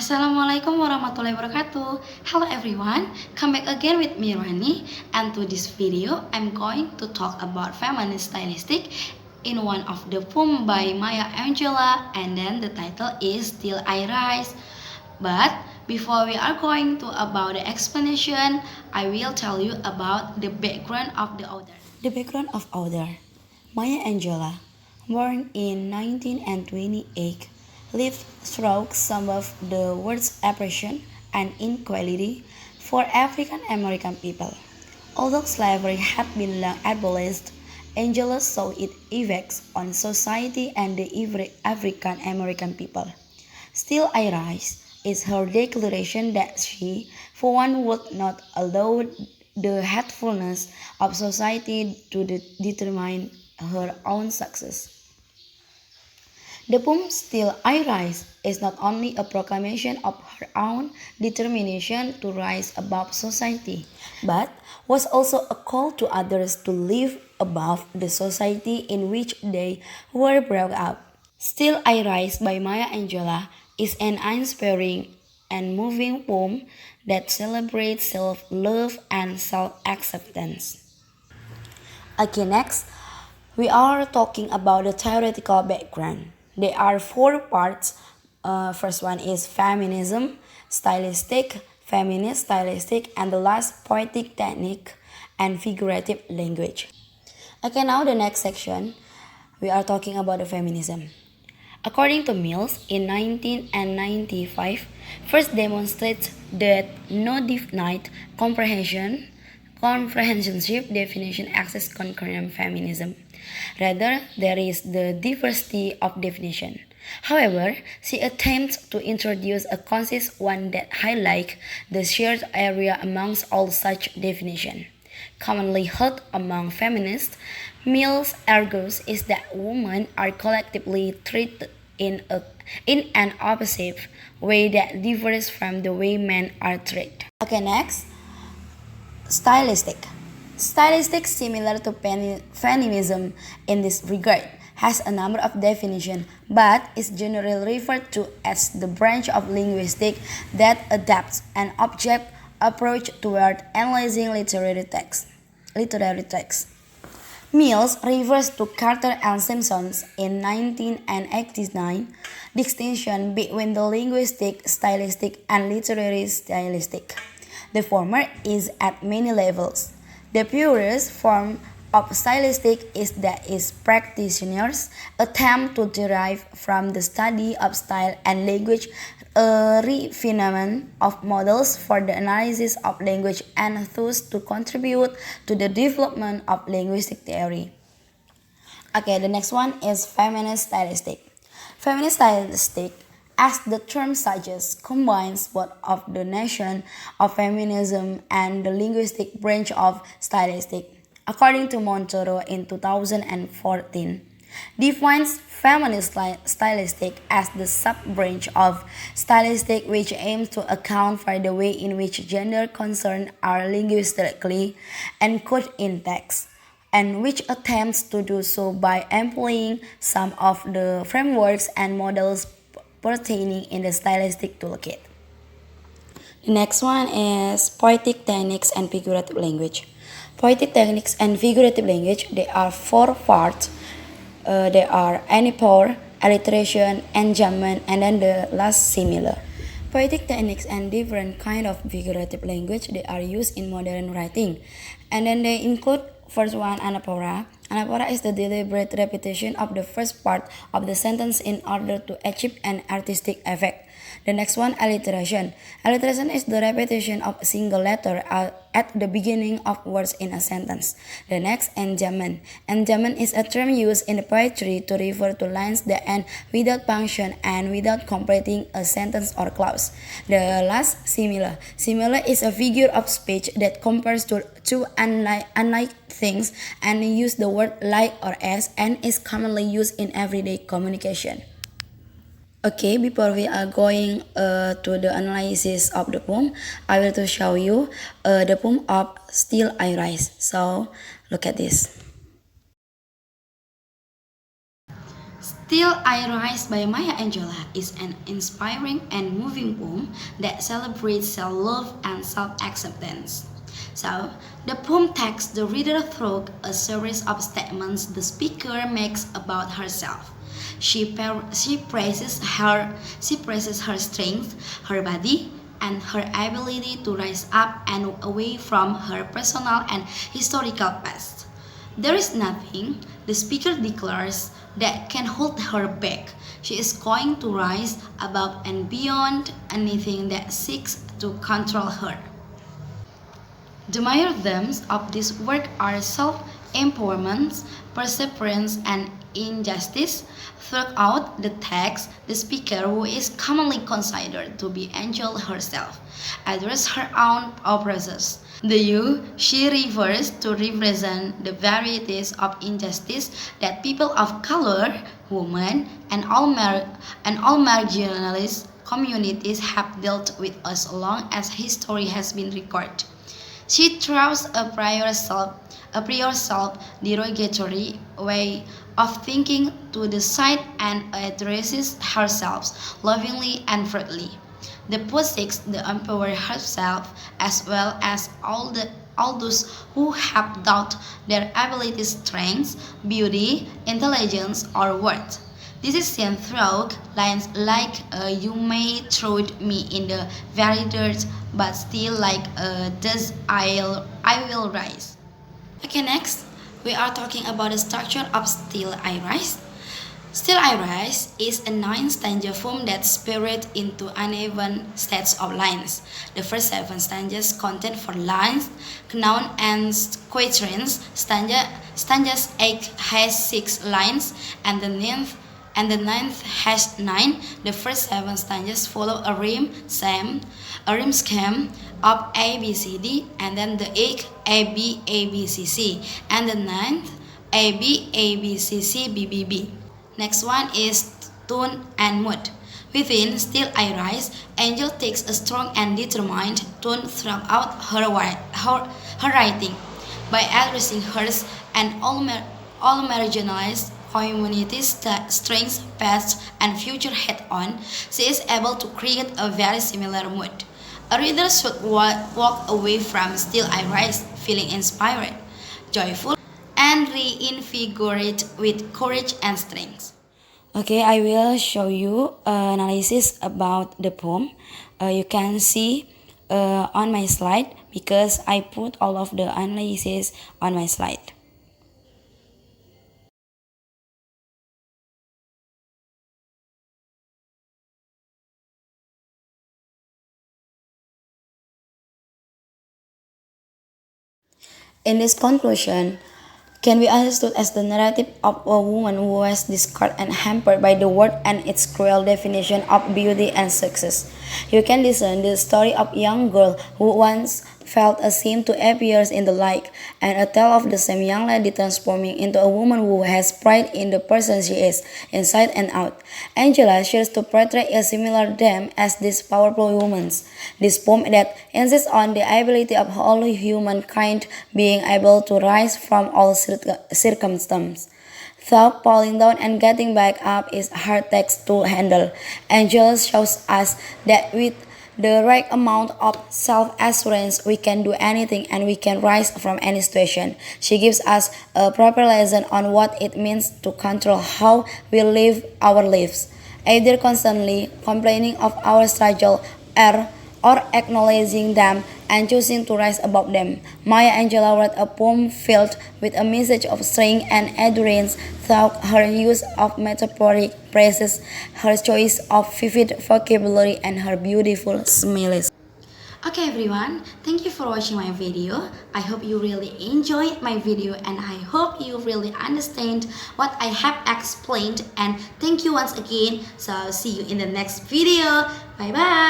Assalamualaikum warahmatullahi wabarakatuh. Hello everyone, come back again with me Rani, and to this video I'm going to talk about feminist stylistic in one of the poem by Maya Angelou, and then the title is Still I Rise. But before we are going to about the explanation, I will tell you about the background of the author. The background of author Maya Angelou, born in 1928, lived through some of the worst oppression and inequality for African American people. Although slavery had been long abolished, Angelou saw its effects on society and the African American people. Still I rise is her declaration that she, for one, would not allow the hatefulness of society to determine her own success. The poem Still I Rise is not only a proclamation of her own determination to rise above society, but was also a call to others to live above the society in which they were brought up. Still I Rise by Maya Angelou is an inspiring and moving poem that celebrates self-love and self-acceptance. Okay, next, we are talking about the theoretical background. There are four parts. First one is feminism, stylistic, feminist, stylistic, and the last poetic technique and figurative language. Okay, now the next section, we are talking about the feminism. According to Mills, in 1995, first demonstrates that no definite comprehensive definition exists concerning feminism. Rather, there is the diversity of definition. However, she attempts to introduce a concise one that highlights the shared area amongst all such definitions. Commonly held among feminists, Mills argues is that women are collectively treated in an opposite way that differs from the way men are treated. Okay, next, stylistic. Stylistic, similar to feminism in this regard, has a number of definitions, but is generally referred to as the branch of linguistics that adapts an object approach toward analyzing literary text. Mills refers to Carter and Simpson's in 1989 distinction between the linguistic, stylistic, and literary stylistic. The former is at many levels. The purest form of stylistic is that its practitioners attempt to derive from the study of style and language a refinement of models for the analysis of language and thus to contribute to the development of linguistic theory. Okay, the next one is feminist stylistic. Feminist stylistic, as the term suggests, combines both of the notion of feminism and the linguistic branch of stylistic. According to Montoro in 2014, defines feminist stylistic as the sub-branch of stylistic which aims to account for the way in which gender concerns are linguistically encoded in text, and which attempts to do so by employing some of the frameworks and models pertaining in the stylistic toolkit. The next one is poetic techniques and figurative language. Poetic techniques and figurative language, there are four parts. There are anaphor, alliteration, enjambment, and then the last similar. Poetic techniques and different kind of figurative language, they are used in modern writing, and then they include first one anaphora. Anaphora is the deliberate repetition of the first part of the sentence in order to achieve an artistic effect. The next one, alliteration. Alliteration is the repetition of a single letter at the beginning of words in a sentence. The next, enjambment. Enjambment is a term used in poetry to refer to lines that end without function and without completing a sentence or clause. The last, similar. Similar is a figure of speech that compares to two unlike things and use the word like or as and is commonly used in everyday communication. Okay, before we are going to the analysis of the poem, I will to show you the poem of Still I Rise. So look at this. Till I Rise by Maya Angelou is an inspiring and moving poem that celebrates self-love and self-acceptance. So, the poem takes the reader through a series of statements the speaker makes about herself. She praises her strength, her body, and her ability to rise up and away from her personal and historical past. There is nothing, the speaker declares, that can hold her back. She is going to rise above and beyond anything that seeks to control her. The major themes of this work are self-empowerment, perseverance, and injustice. Throughout the text, the speaker, who is commonly considered to be Angel herself, addresses her own oppressors. The you she refers to represent the varieties of injustice that people of color, women, and all marginalized communities have dealt with as long as history has been recorded. She throws a prior self-derogatory way of thinking to the side and addresses herself lovingly and freely. The poet seeks to empower herself as well as all those who have doubt their abilities, strengths, beauty, intelligence, or worth. This is seen through lines like you may throw me in the very dirt, but still like does I will rise. Okay, next we are talking about the structure of Still I Rise. Still I Rise is a nine-stanza poem that spiraled into uneven sets of lines. The first seven stanzas contain four lines, known as quatrains. Stanzas 8 has 6 lines, and the ninth has 9. The first 7 stanzas follow a rhyme scheme of A B C D, and then the 8th A B C C, and the ninth A B C C B B B. Next one is tone and mood. Within Still I Rise, Angel takes a strong and determined tone throughout her writing. By addressing hers and all marginalized communities' strengths, past, and future head on, she is able to create a very similar mood. A reader should walk away from Still I Rise feeling inspired, joyful, and reinvigorated with courage and strength. Okay, I will show you analysis about the poem. You can see on my slide because I put all of the analysis on my slide. In this conclusion, can be understood as the narrative of a woman who was discarded and hampered by the world and its cruel definition of beauty and success. You can listen the story of a young girl who once felt ashamed to appear in the light, and a tale of the same young lady transforming into a woman who has pride in the person she is, inside and out. Angela shares to portray a similar theme as this powerful woman. This poem that insists on the ability of all humankind being able to rise from all circumstances. Though falling down and getting back up is hard text to handle, Angel shows us that with the right amount of self-assurance, we can do anything and we can rise from any situation. She gives us a proper lesson on what it means to control how we live our lives, either constantly complaining of our struggle or acknowledging them and choosing to rise above them. Maya Angelou wrote a poem filled with a message of strength and endurance through her use of metaphoric phrases, her choice of vivid vocabulary, and her beautiful smiles. Okay everyone, thank you for watching my video. I hope you really enjoyed my video and I hope you really understand what I have explained, and thank you once again. So see you in the next video. Bye bye.